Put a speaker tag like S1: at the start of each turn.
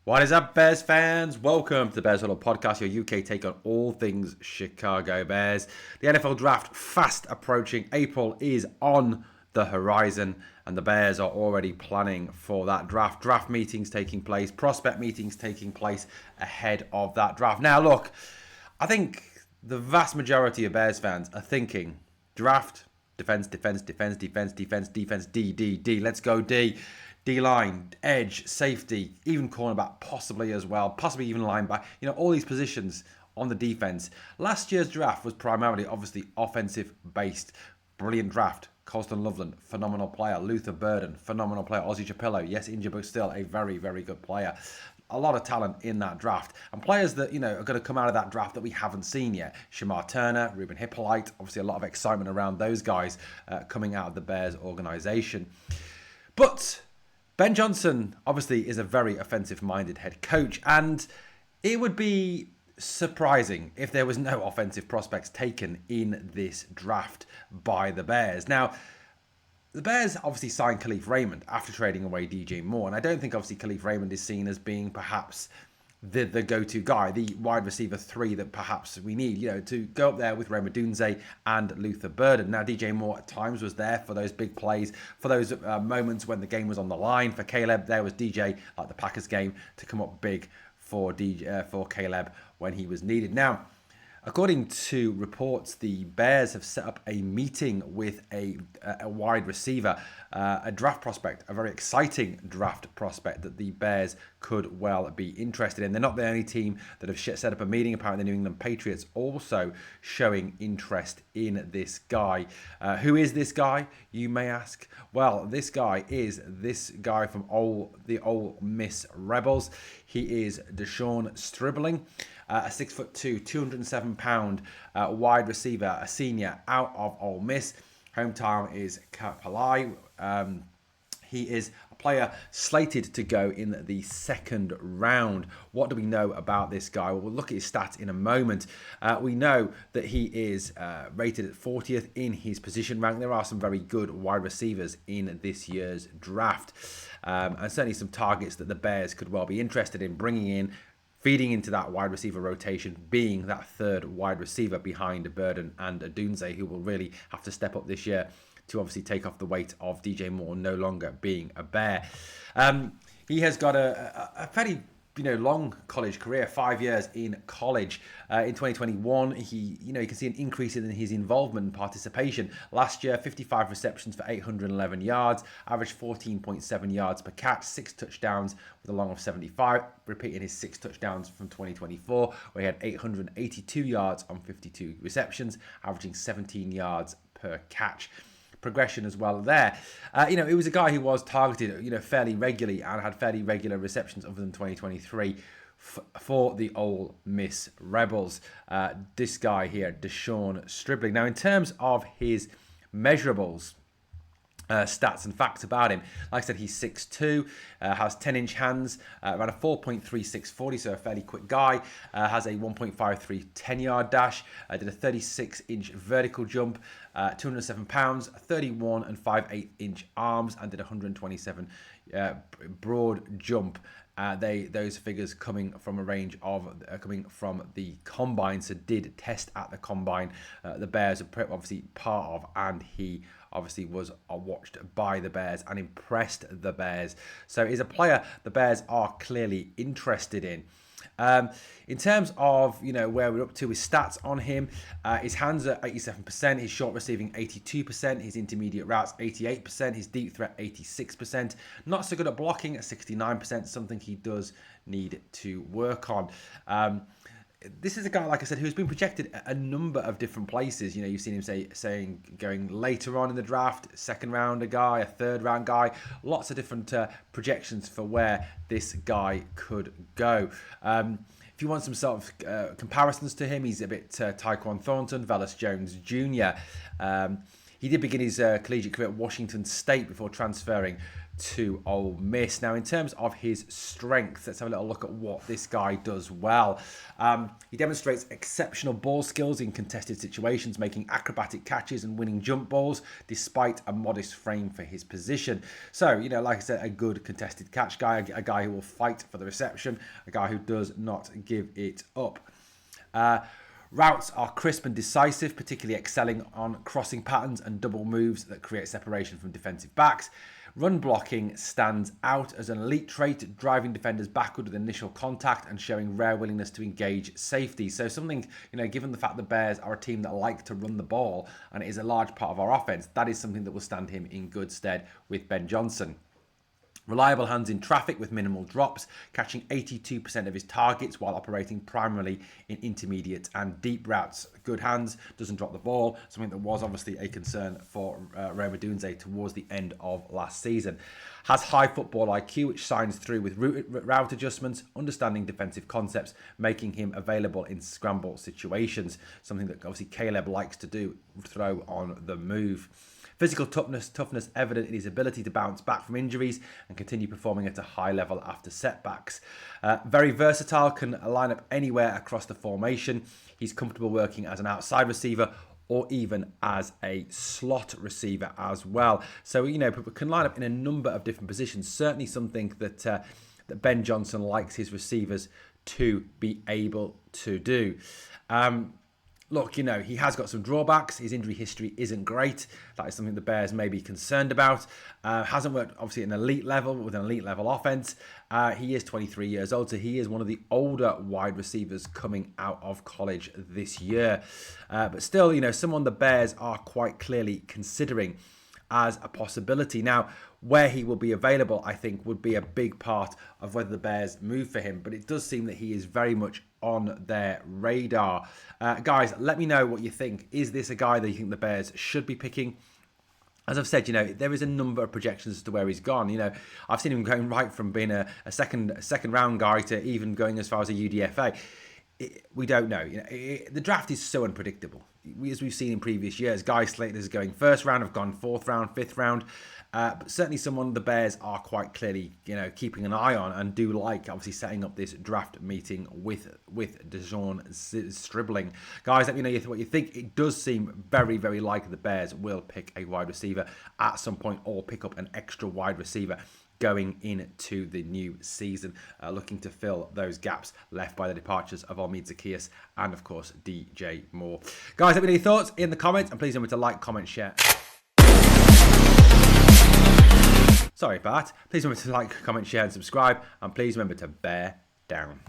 S1: What is up, Bears fans? Welcome to the Bears Huddle podcast, your UK take on all things Chicago Bears. The NFL draft fast approaching. April is on the horizon, and the Bears are already planning for that draft. Draft meetings taking place, prospect meetings taking place ahead of that draft. Now, look, I think the vast majority of Bears fans are thinking draft, defense, D. Let's go D. D-line, edge, safety, even cornerback, possibly as well, possibly even linebacker. All these positions on the defense. Last year's draft was primarily, obviously, offensive-based. Brilliant draft. Colston Loveland, phenomenal player. Luther Burden, phenomenal player. Ozzie Chapello, yes, injured, but still a very, very good player. A lot of talent in that draft. And players that, are going to come out of that draft that we haven't seen yet. Shamar Turner, Ruben Hippolyte, obviously a lot of excitement around those guys coming out of the Bears organization. But Ben Johnson, obviously, is a very offensive-minded head coach, and it would be surprising if there was no offensive prospects taken in this draft by the Bears. Now, the Bears obviously signed Khalif Raymond after trading away DJ Moore, and I don't think, obviously, Khalif Raymond is seen as being perhaps the go-to guy, the wide receiver 3 that perhaps we need, to go up there with Rome Odunze and Luther Burden. Now, DJ Moore at times was there for those big plays, for those moments when the game was on the line. For Caleb, there was DJ, like the Packers game, to come up big for Caleb when he was needed. Now, according to reports, the Bears have set up a meeting with a wide receiver, a draft prospect, a very exciting draft prospect that the Bears could well be interested in. They're not the only team that have set up a meeting. Apparently, the New England Patriots also showing interest in this guy. Who is this guy, you may ask? Well, this guy is this guy from the Ole Miss Rebels. He is Deshaun Stribling. A 6'2", 207-pound wide receiver, a senior out of Ole Miss. Hometown is Kapolei. He is a player slated to go in the second round. What do we know about this guy? Well, we'll look at his stats in a moment. We know that he is rated at 40th in his position rank. There are some very good wide receivers in this year's draft. And certainly some targets that the Bears could well be interested in bringing in, feeding into that wide receiver rotation, being that third wide receiver behind Burden and Odunze, who will really have to step up this year to obviously take off the weight of DJ Moore no longer being a Bear. He has got a fairly long college career, 5 years in college. In 2021, you can see an increase in his involvement and participation. Last year, 55 receptions for 811 yards, averaged 14.7 yards per catch, 6 touchdowns with a long of 75, repeating his 6 touchdowns from 2024, where he had 882 yards on 52 receptions, averaging 17 yards per catch. Progression as well there. It was a guy who was targeted, fairly regularly and had fairly regular receptions other than 2023 for the Ole Miss Rebels. This guy here, Deshaun Stribling. Now, in terms of his measurables, stats and facts about him. Like I said, he's 6'2", has 10-inch hands, around a 4.36 40, so a fairly quick guy. Has a 1.53 10-yard dash, did a 36-inch vertical jump, 207 pounds, 31 and 5/8-inch arms, and did 127 broad jump. Those figures coming from a range of coming from the combine, so did test at the combine. The Bears are obviously part of, and he obviously was watched by the Bears and impressed the Bears. So he's a player the Bears are clearly interested in. In terms of where we're up to, his stats on him, his hands are 87%, his short receiving 82%, his intermediate routes 88%, his deep threat 86%. Not so good at blocking at 69%, something he does need to work on. This is a guy, like I said, who's been projected at a number of different places. You've seen him saying going later on in the draft, second rounder guy, a third round guy, lots of different projections for where this guy could go. If you want some sort of comparisons to him, he's a bit Tyquan Thornton, Velus Jones Jr. He did begin his collegiate career at Washington State before transferring to Ole Miss. Now, in terms of his strengths, let's have a little look at what this guy does well. He demonstrates exceptional ball skills in contested situations, making acrobatic catches and winning jump balls despite a modest frame for his position. So, like I said, a good contested catch guy, a guy who will fight for the reception, a guy who does not give it up. Routes are crisp and decisive, particularly excelling on crossing patterns and double moves that create separation from defensive backs. Run blocking stands out as an elite trait, driving defenders backward with initial contact and showing rare willingness to engage safety. So something, given the fact the Bears are a team that like to run the ball and it is a large part of our offense, that is something that will stand him in good stead with Ben Johnson. Reliable hands in traffic with minimal drops, catching 82% of his targets while operating primarily in intermediate and deep routes. Good hands, doesn't drop the ball, something that was obviously a concern for Roma Dunze towards the end of last season. Has high football IQ, which shines through with route adjustments, understanding defensive concepts, making him available in scramble situations, something that obviously Caleb likes to do, throw on the move. Physical toughness evident in his ability to bounce back from injuries and continue performing at a high level after setbacks. Very versatile, can line up anywhere across the formation. He's comfortable working as an outside receiver or even as a slot receiver as well. So, can line up in a number of different positions. Certainly something that that Ben Johnson likes his receivers to be able to do. Look, he has got some drawbacks. His injury history isn't great. That is something the Bears may be concerned about. Hasn't worked, obviously, at an elite level with an elite level offense. He is 23 years old, so he is one of the older wide receivers coming out of college this year. But still, someone the Bears are quite clearly considering as a possibility. Now, where he will be available, I think, would be a big part of whether the Bears move for him. But it does seem that he is very much on their radar. Guys, let me know what you think. Is this a guy that you think the Bears should be picking? As I've said, there is a number of projections as to where he's gone. I've seen him going right from being a second round guy to even going as far as a UDFA. We don't know. The draft is so unpredictable. As we've seen in previous years, guys slated as going first round have gone fourth round, fifth round. But certainly someone the Bears are quite clearly, keeping an eye on and do like, obviously, setting up this draft meeting with DeJean Stribling. Guys, let me know what you think. It does seem very, very likely the Bears will pick a wide receiver at some point or pick up an extra wide receiver going into the new season, looking to fill those gaps left by the departures of Omid Zaccheaus and, of course, DJ Moore. Guys, let me know your thoughts in the comments, and please remember to like, comment, share. Sorry, Bart. Please remember to like, comment, share, and subscribe, and please remember to bear down.